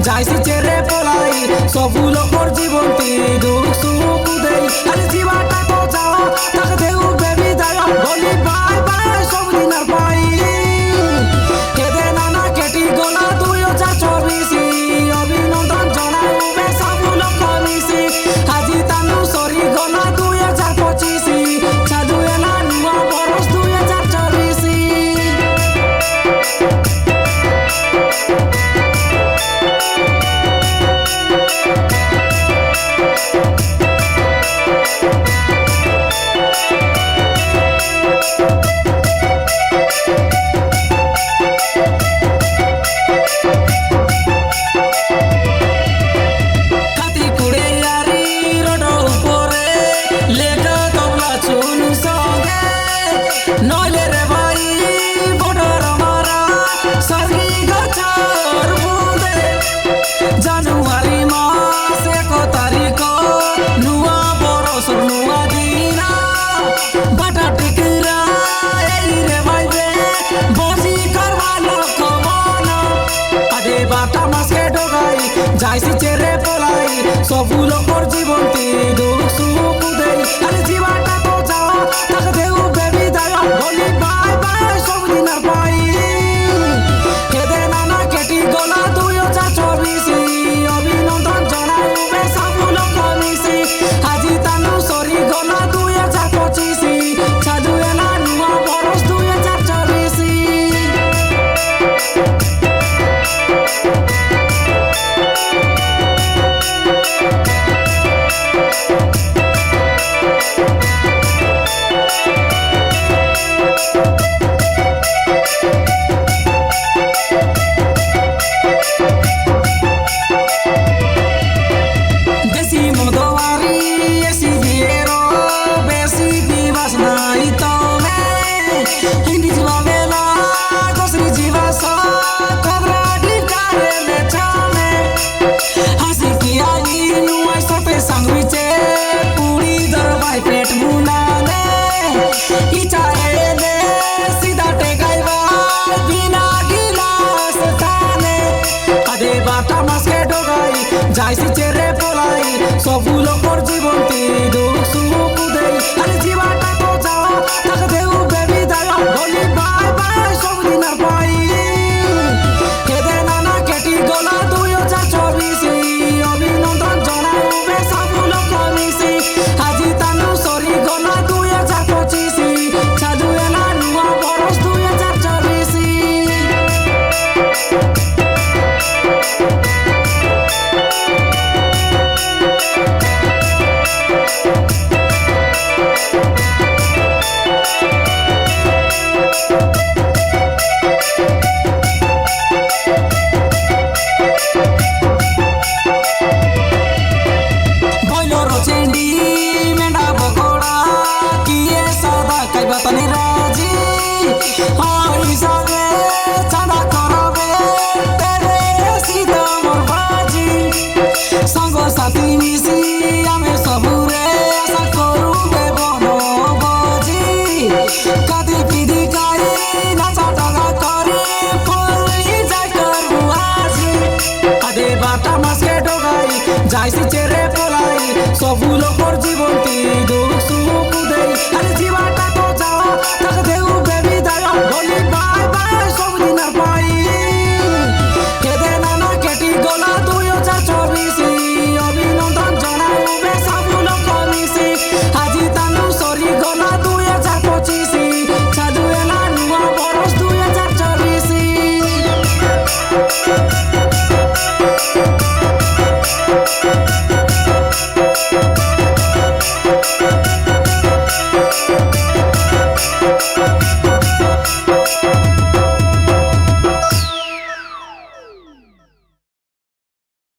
যাইছি চেরে পলাই সবু লোকর জীবনটি দুঃখ সুখ দেই আরে জীবাটা তো যাওয়া তাকে দেউ বেবি দায় বলি বাই বাই সবদিন আর পাই কেদে নানা কেটি গলা 2024 অভিনন্দন জনাইবে সবু লোক মিশি আজি তানু সরি গলা 2025 চালু এলা নূয়া বরস 2024 নইলে রে ভাই বড়র মারা সারি গছর বুদে জানুয়ারি মাস 1 তারিখ নুয়া বরস নুয়া দিনা বাটা টিকরা এই রে ভাই বে বজি করবা লোক মন আদে বাটা মাসকে ডগাই যাইছি চেরে পলাই সবু লোকর জীবনটি দুঃখ সুখ দেই আরে জীবাটা তো যাওয়া তাকে দেউ বেবি দায় বলি বাই বাই সবদিন আর পাই কেদে নানা কেটি গলা 2024 অভিনন্দন জনাইবে সবু লোক মিশি আজি তানু সরি গলা 2025 চালু এলা নূয়া বরস 2024 যাইছি চেরে পলাই সবু লোকর জীবনটি দুঃখ সুখ দেই আরে জীবাটা তো যাওয়া তাকে দেউ বেবি দায় বলি বাই বাই সবদিন আর পাই কেদে নানা কেটি গলা 2024 অভিনন্দন জনাইবে সবু লোক মিশি আজি তানু সরি গলা 2025 চালু এলা নূয়া বরস 2024 চেন্ডি মেন্ডা বকড়া কিয়ে সাদা কাইবা তনি রাজি